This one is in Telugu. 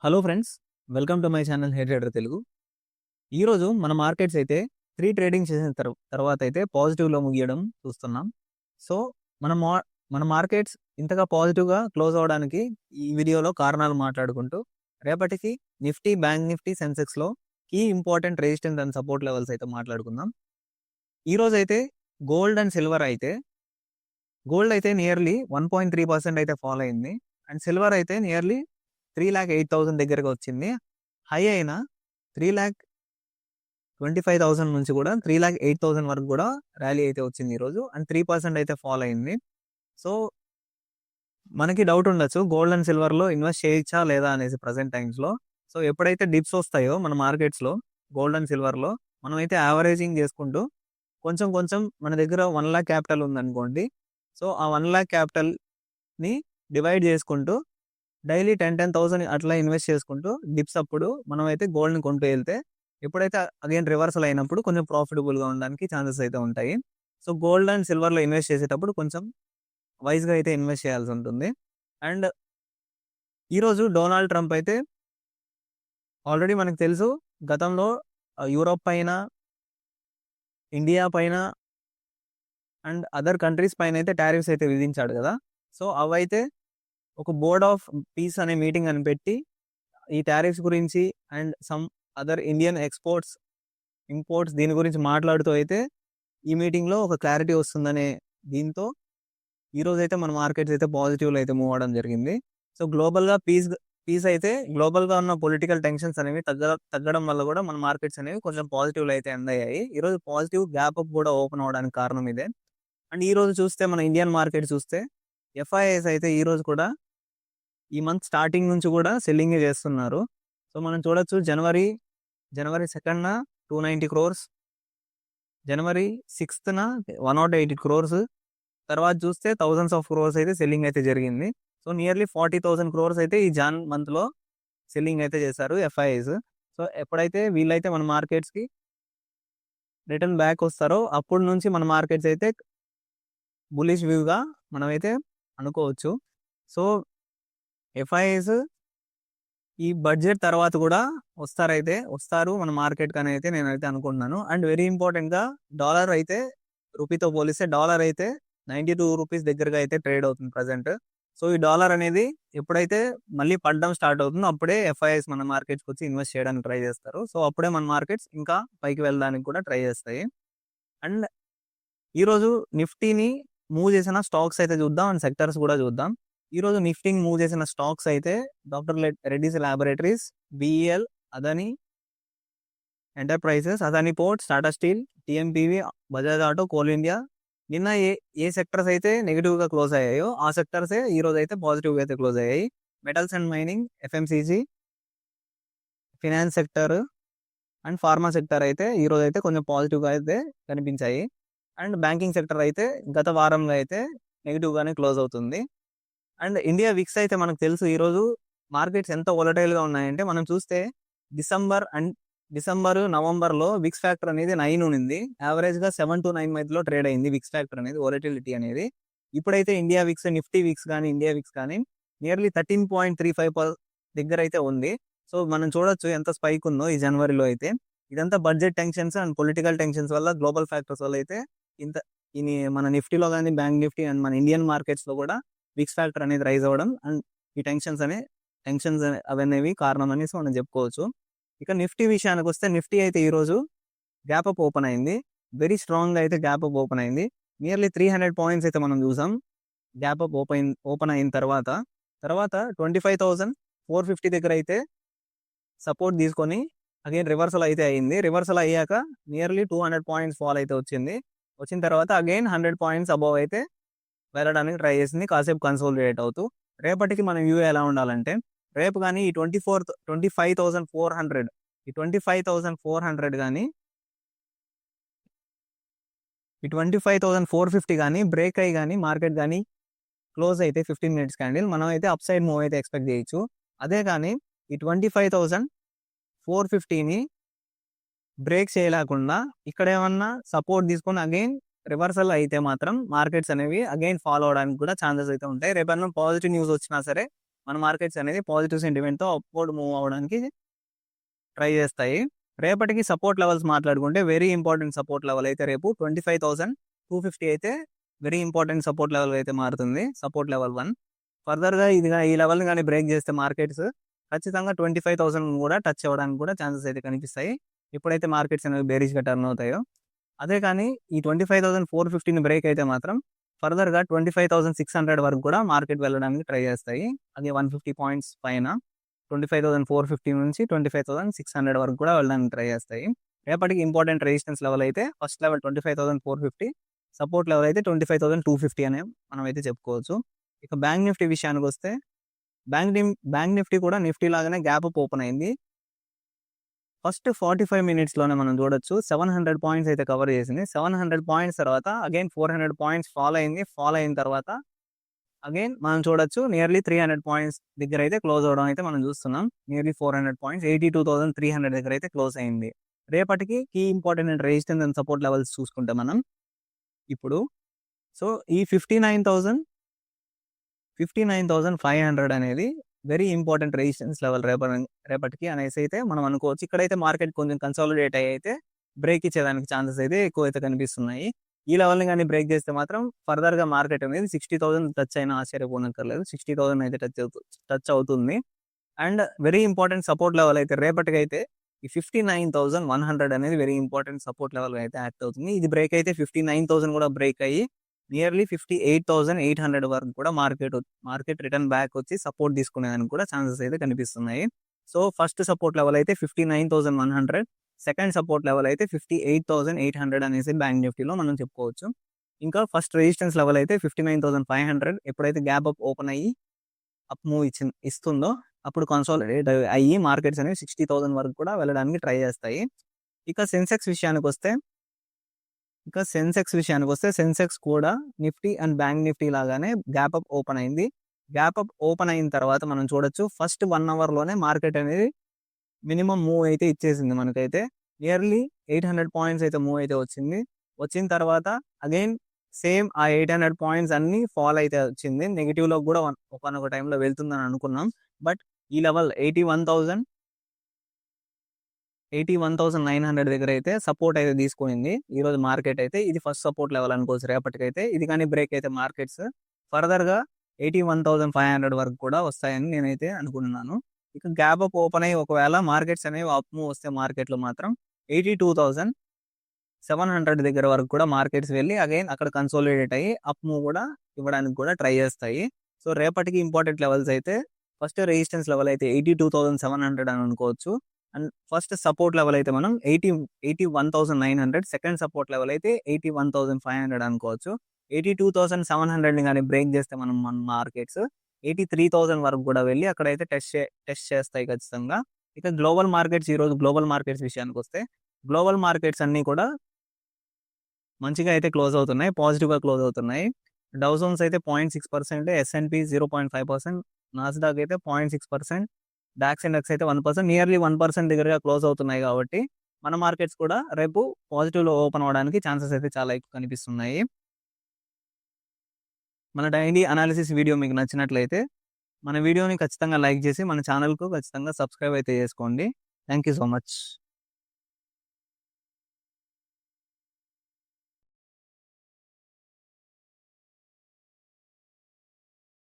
Hello friends, welcome to my channel head trader Telugu. ఈరోజు మన మార్కెట్స్ అయితే 3 ట్రేడింగ్ చేసిన తర్వాత అయితే పాజిటివ్లో ముగియడం చూస్తున్నాం. సో మన మా మన మార్కెట్స్ ఇంతగా పాజిటివ్గా క్లోజ్ అవ్వడానికి ఈ వీడియోలో కారణాలు మాట్లాడుకుంటూ రేపటికి నిఫ్టీ, బ్యాంక్ నిఫ్టీ, సెన్సెక్స్లో key important resistance and support levels అయితే మాట్లాడుకుందాం. ఈరోజు అయితే గోల్డ్ అండ్ సిల్వర్ అయితే గోల్డ్ అయితే నియర్లీ 1.3% అయితే ఫాల్ అయింది అండ్ సిల్వర్ అయితే నియర్లీ 3,08,000 దగ్గరకు వచ్చింది. హై అయిన 3,25,000 నుంచి కూడా 3,08,000 వరకు కూడా ర్యాలీ అయితే వచ్చింది ఈరోజు అండ్ 3% అయితే ఫాల్ అయింది. సో మనకి డౌట్ ఉండొచ్చు, గోల్డ్ అండ్ సిల్వర్లో ఇన్వెస్ట్ చేయొచ్చా లేదా అనేసి ప్రజెంట్ టైమ్స్లో. సో ఎప్పుడైతే డిప్స్ వస్తాయో మన మార్కెట్స్లో గోల్డ్ అండ్ సిల్వర్లో మనం అయితే యావరేజింగ్ చేసుకుంటూ కొంచెం కొంచెం మన దగ్గర 1 lakh క్యాపిటల్ ఉందనుకోండి. సో ఆ 1 lakh క్యాపిటల్ని డివైడ్ చేసుకుంటూ డైలీ 10,000 అట్లా ఇన్వెస్ట్ చేసుకుంటూ డిప్స్ అప్పుడు మనం అయితే గోల్డ్ని కొంటూ వెళ్తే ఎప్పుడైతే అగైన్ రివర్సల్ అయినప్పుడు కొంచెం ప్రాఫిటబుల్గా ఉండడానికి ఛాన్సెస్ అయితే ఉంటాయి. సో గోల్డ్ అండ్ సిల్వర్లో ఇన్వెస్ట్ చేసేటప్పుడు కొంచెం వైజ్గా అయితే ఇన్వెస్ట్ చేయాల్సి ఉంటుంది. అండ్ ఈరోజు డొనాల్డ్ ట్రంప్ అయితే ఆల్రెడీ మనకు తెలుసు, గతంలో యూరోప్ పైన, ఇండియా పైన అండ్ అదర్ కంట్రీస్ పైన అయితే టారిఫ్స్ అయితే విధించాడు కదా. సో అవైతే ఒక బోర్డ్ ఆఫ్ పీస్ అనే మీటింగ్ అని పెట్టి ఈ టారిఫ్స్ గురించి and some other Indian imports దీని గురించి మాట్లాడుతూ అయితే ఈ మీటింగ్లో ఒక క్లారిటీ వస్తుందనే దీంతో ఈరోజు అయితే మన మార్కెట్స్ అయితే పాజిటివ్లో అయితే మూవ్ అవడం జరిగింది. సో గ్లోబల్గా పీస్ అయితే గ్లోబల్గా ఉన్న పొలిటికల్ టెన్షన్స్ అనేవి తగ్గడం వల్ల కూడా మన మార్కెట్స్ అనేవి కొంచెం పాజిటివ్లో అయితే ఎండ్ అయ్యాయి. ఈరోజు పాజిటివ్ గ్యాప్ అప్ కూడా ఓపెన్ అవడానికి కారణం ఇదే. అండ్ ఈరోజు చూస్తే మన ఇండియన్ మార్కెట్ చూస్తే ఎఫ్ఐఐస్ అయితే ఈరోజు కూడా ఈ మంత్ స్టార్టింగ్ నుంచి కూడా సెల్లింగే చేస్తున్నారు. సో మనం చూడొచ్చు, జనవరి 2న 290 crores, జనవరి 6న 180 crores, తర్వాత చూస్తే థౌజండ్స్ ఆఫ్ క్రోర్స్ అయితే సెల్లింగ్ అయితే జరిగింది. సో నియర్లీ 40,000 crores అయితే ఈ జాన్ మంత్లో సెల్లింగ్ అయితే చేశారు ఎఫ్ఐఐస్. సో ఎప్పుడైతే వీళ్ళైతే మన మార్కెట్స్కి రిటర్న్ బ్యాక్ వస్తారో అప్పటి నుంచి మన మార్కెట్స్ అయితే బులిష్ వ్యూగా మనమైతే అనుకోవచ్చు. సో ఎఫ్ఐఐస్ ఈ బడ్జెట్ తర్వాత కూడా వస్తారు మన మార్కెట్కి అని అయితే నేనైతే అనుకుంటున్నాను. అండ్ వెరీ ఇంపార్టెంట్గా డాలర్ అయితే రూపీతో పోలిస్తే డాలర్ అయితే 92 రూపీస్ దగ్గరగా అయితే ట్రేడ్ అవుతుంది ప్రజెంట్. సో ఈ డాలర్ అనేది ఎప్పుడైతే మళ్ళీ పడడం స్టార్ట్ అవుతుందో అప్పుడే ఎఫ్ఐఐస్ మన మార్కెట్స్కి వచ్చి ఇన్వెస్ట్ చేయడానికి ట్రై చేస్తారు. సో అప్పుడే మన మార్కెట్స్ ఇంకా పైకి వెళ్ళడానికి కూడా ట్రై చేస్తాయి. అండ్ ఈరోజు నిఫ్టీని మూవ్ చేసిన స్టాక్స్ అయితే చూద్దాం అండ్ సెక్టర్స్ కూడా చూద్దాం. ఈరోజు నిఫ్టీని మూవ్ చేసిన స్టాక్స్ అయితే doctor Reddy's laboratories, BEL, Adani enterprises, Adani ports, Tata steel, TMPV, Bajaj auto, coal India. నిన్న ఏ సెక్టర్స్ అయితే నెగిటివ్గా క్లోజ్ అయ్యాయో ఆ సెక్టర్సే ఈరోజు అయితే పాజిటివ్గా అయితే క్లోజ్ అయ్యాయి. Metals and mining, FMCG, finance sector and pharma sector అయితే ఈరోజు అయితే కొంచెం పాజిటివ్గా అయితే కనిపించాయి. అండ్ బ్యాంకింగ్ సెక్టర్ అయితే గత వారంలో అయితే నెగిటివ్గానే క్లోజ్ అవుతుంది. అండ్ ఇండియా విక్స్ అయితే మనకు తెలుసు, ఈరోజు మార్కెట్స్ ఎంత వోలటైల్గా ఉన్నాయంటే మనం చూస్తే డిసెంబర్ నవంబర్లో విక్స్ ఫ్యాక్టర్ అనేది 9 ఉంది. యావరేజ్గా 7 to 9 మధ్యలో ట్రేడ్ అయింది విక్స్ ఫ్యాక్టర్ అనేది, వోలటిలిటీ అనేది. ఇప్పుడైతే ఇండియా విక్స్, నిఫ్టీ విక్స్ కానీ ఇండియా విక్స్ కానీ నియర్లీ 13.35 దగ్గర అయితే ఉంది. సో మనం చూడొచ్చు ఎంత స్పైక్ ఉందో ఈ జనవరిలో అయితే. ఇదంతా budget tensions and political tensions వల్ల, గ్లోబల్ ఫ్యాక్టర్స్ వల్ల అయితే ఇంత మన నిఫ్టీలో కానీ బ్యాంక్ నిఫ్టీ అండ్ మన ఇండియన్ మార్కెట్స్లో కూడా విక్స్ ఫ్యాక్టర్ అనేది రైజ్ అవ్వడం అండ్ ఈ టెన్షన్స్ అవనేవి కారణం అనేసి మనం చెప్పుకోవచ్చు. ఇక నిఫ్టీ విషయానికి వస్తే నిఫ్టీ అయితే ఈరోజు గ్యాప్ అప్ ఓపెన్ అయింది. వెరీ స్ట్రాంగ్గా అయితే గ్యాప్ అప్ ఓపెన్ అయింది. నియర్లీ 300 పాయింట్స్ అయితే మనం చూసాం గ్యాప్ అప్ ఓపెన్ అయిన తర్వాత 25,450 దగ్గర అయితే సపోర్ట్ తీసుకొని అగైన్ రివర్సల్ అయితే అయింది. రివర్సల్ అయ్యాక నియర్లీ 200 పాయింట్స్ ఫాల్ అయితే వచ్చిన తర్వాత అగైన్ 100 పాయింట్స్ అబవ్ అయితే వెళ్ళడానికి ట్రై చేసింది, కాసేపు కన్సోలిడేట్ అవుతూ. రేపటికి మన వ్యూ ఎలా ఉండాలంటే, రేపు కానీ ఈ 25,400 కానీ ఈ 25,450 కానీ బ్రేక్ అయ్యి కానీ మార్కెట్ కానీ క్లోజ్ అయితే 15 minutes క్యాండిల్ మనం అయితే అప్ సైడ్ మూవ్ అయితే ఎక్స్పెక్ట్ చేయొచ్చు. అదే కానీ ఈ 25,450ని బ్రేక్ చేయలేకుండా ఇక్కడ ఏమన్నా సపోర్ట్ తీసుకొని అగైన్ రివర్సల్ అయితే మాత్రం మార్కెట్స్ అనేవి అగైన్ ఫాలో అవడానికి కూడా ఛాన్సెస్ అయితే ఉంటాయి. రేపన్నా పాజిటివ్ న్యూస్ వచ్చినా సరే మన మార్కెట్స్ అనేది పాజిటివ్ సెంటిమెంట్‌తో అప్‌వర్డ్ మూవ్ అవ్వడానికి ట్రై చేస్తాయి. రేపటికి సపోర్ట్ లెవెల్స్ మాట్లాడుకుంటే వెరీ ఇంపార్టెంట్ సపోర్ట్ లెవెల్ అయితే రేపు 25,250 అయితే వెరీ ఇంపార్టెంట్ సపోర్ట్ లెవెల్ అయితే మారుతుంది. Support level 1. ఫర్దర్‌గా ఈ లెవెల్‌ని గాని బ్రేక్ చేస్తే మార్కెట్స్ ఖచ్చితంగా 25,000 కూడా టచ్ అవ్వడానికి కూడా ఛాన్సెస్ అయితే కనిపిస్తాయి. ఎప్పుడైతే మార్కెట్స్ అనేవి బేరిష్‌గా టర్న్ అవుతాయో. అదే కానీ ఈ 25,450ని బ్రేక్ అయితే మాత్రం ఫర్దర్‌గా 25,600 వరకు కూడా మార్కెట్ వెళ్ళడానికి ట్రై చేస్తాయి. అది 150 పాయింట్స్ పైన 25,450 నుంచి 25,600 వరకు కూడా వెళ్ళడానికి ట్రై చేస్తాయి. రేపటికి ఇంపార్టెంట్ రెసిస్టెన్స్ లెవెల్ అయితే ఫస్ట్ లెవెల్ 25,450, సపోర్ట్ లెవెల్ అయితే 25,250 అనే మనమైతే చెప్పుకోవచ్చు. ఇక బ్యాంక్ నిఫ్టీ విషయానికొస్తే బ్యాంక్ నిఫ్టీ కూడా నిఫ్టీ లాగానే గ్యాప్ అప్ ఓపెన్ అయింది. ఫస్ట్ 45 మినిట్స్‌లోనే మనం చూడొచ్చు 700 పాయింట్స్ అయితే కవర్ చేసింది. 700 పాయింట్స్ తర్వాత అగైన్ 400 పాయింట్స్ ఫాల్ అయింది. ఫాల్ అయిన తర్వాత అగైన్ మనం చూడొచ్చు నియర్లీ 300 పాయింట్స్ దగ్గర అయితే క్లోజ్ అవ్వడం అయితే మనం చూస్తున్నాం. నియర్లీ 400 పాయింట్స్ 82,300 దగ్గర అయితే క్లోజ్ అయింది. రేపటికి key important resistance and support levels చూసుకుంటే మనం ఇప్పుడు సో ఈ 59,500 అనేది వెరీ ఇంపార్టెంట్ రెసిస్టెన్స్ లెవెల్ రేపటికి అనేసి అయితే మనం అనుకోవచ్చు. ఇక్కడైతే మార్కెట్ కొంచెం కన్సాలిడేట్ అయితే బ్రేక్ ఇచ్చేదానికి ఛాన్సెస్ అయితే ఎక్కువైతే కనిపిస్తున్నాయి. ఈ లెవెల్‌ని గాని బ్రేక్ చేస్తే మాత్రం ఫర్దర్‌గా మార్కెట్ అనేది 60,000 టచ్ అయినా ఆశ్చర్యపోనక్కర్లేదు. 60,000 అయితే టచ్ అవుతుంది. And very important support level అయితే రేపటికైతే ఈ 59,100 అనేది వెరీ ఇంపార్టెంట్ సపోర్ట్ లెవెల్ అయితే యాక్ట్ అవుతుంది. ఇది బ్రేక్ అయితే 59,000 కూడా బ్రేక్ అయ్యి నియర్లీ 58,800 వరకు కూడా మార్కెట్ రిటర్న్ బ్యాక్ వచ్చి సపోర్ట్ తీసుకునేదానికి కూడా ఛాన్సెస్ అయితే కనిపిస్తున్నాయి. సో ఫస్ట్ సపోర్ట్ లెవెల్ అయితే 59,100, సెకండ్ సపోర్ట్ లెవెల్ అయితే 58,800 అనేసి బ్యాంక్ నిఫ్టీలో మనం చెప్పుకోవచ్చు. ఇంకా ఫస్ట్ రెసిస్టెన్స్ లెవెల్ అయితే 59,500 ఎప్పుడైతే గ్యాప్ అప్ ఓపెన్ అయ్యి అప్ మూవ్ ఇస్తుందో అప్పుడు కన్సాలిడేట్ అయ్యి మార్కెట్స్ అనేవి 60,000 వరకు కూడా వెళ్ళడానికి ట్రై చేస్తాయి. ఇక సెన్సెక్స్ విషయానికొస్తే సెన్సెక్స్ కూడా నిఫ్టీ అండ్ బ్యాంక్ నిఫ్టీ లాగానే గ్యాప్ అప్ ఓపెన్ అయింది. గ్యాప్ అప్ ఓపెన్ అయిన తర్వాత మనం చూడొచ్చు ఫస్ట్ 1 అవర్‌లోనే మార్కెట్ అనేది మినిమం మూవ్ అయితే ఇచ్చేసింది మనకైతే. నియర్లీ 800 పాయింట్స్ అయితే మూవ్ అయితే వచ్చింది. వచ్చిన తర్వాత అగైన్ సేమ్ ఆ 800 పాయింట్స్ అన్నీ ఫాల్ అయితే వచ్చింది. నెగెటివ్‌లో కూడా ఒకానొక టైంలో వెళ్తుందని అనుకున్నాం. బట్ ఈ లెవెల్ 81,900 దగ్గర అయితే సపోర్ట్ అయితే తీసుకునింది. ఈరోజు మార్కెట్ అయితే ఇది ఫస్ట్ సపోర్ట్ లెవెల్ అనుకోవచ్చు రేపటికైతే. ఇది కానీ బ్రేక్ అయితే మార్కెట్స్ ఫర్దర్‌గా 81,500 వరకు కూడా వస్తాయని నేనైతే అనుకుంటున్నాను. ఇక గ్యాప్ అప్ ఓపెన్ అయ్యి ఒకవేళ మార్కెట్స్ అనేవి అప్ మూవ్ వస్తే మార్కెట్‌లో మాత్రం 82,700 దగ్గర వరకు కూడా మార్కెట్స్ వెళ్ళి అగైన్ అక్కడ కన్సాలిడేట్ అయ్యి అప్ మూవ్ కూడా ఇవ్వడానికి కూడా ట్రై చేస్తాయి. సో రేపటికి ఇంపార్టెంట్ లెవెల్స్ అయితే ఫస్ట్ రెసిస్టెన్స్ లెవెల్ అయితే 82,700 అని అనుకోవచ్చు. అండ్ ఫస్ట్ సపోర్ట్ లెవెల్ అయితే మనం 81,900, సెకండ్ సపోర్ట్ లెవెల్ అయితే 81,500 అనుకోవచ్చు. 82,700ని గాని బ్రేక్ చేస్తే మన మార్కెట్స్ 83,000 వరకు కూడా వెళ్ళి అక్కడైతే టెస్ట్ చేస్తాయి ఖచ్చితంగా. ఇక ఈరోజు గ్లోబల్ మార్కెట్స్ విషయానికొస్తే గ్లోబల్ మార్కెట్స్ అన్నీ కూడా మంచిగా అయితే క్లోజ్ అవుతున్నాయి. పాజిటివ్‌గా క్లోజ్ అవుతున్నాయి. డౌ జోన్స్ అయితే 0.6%, S&P 0.5%, నాస్డాక్ అయితే 0.6%, డాక్స్ ఇండెక్స్ అయితే 1%, నియర్లీ 1% దగ్గరగా క్లోజ్ అవుతున్నాయి కాబట్టి మన మార్కెట్స్ కూడా రేపు పాజిటివ్‌లో ఓపెన్ అవ్వడానికి ఛాన్సెస్ అయితే చాలా ఎక్కువ కనిపిస్తున్నాయి. మన డైలీ అనాలిసిస్ వీడియో మీకు నచ్చినట్లయితే మన వీడియోని ఖచ్చితంగా లైక్ చేసి మన ఛానల్‌కు ఖచ్చితంగా సబ్స్క్రైబ్ అయితే చేసుకోండి. Thank you so much.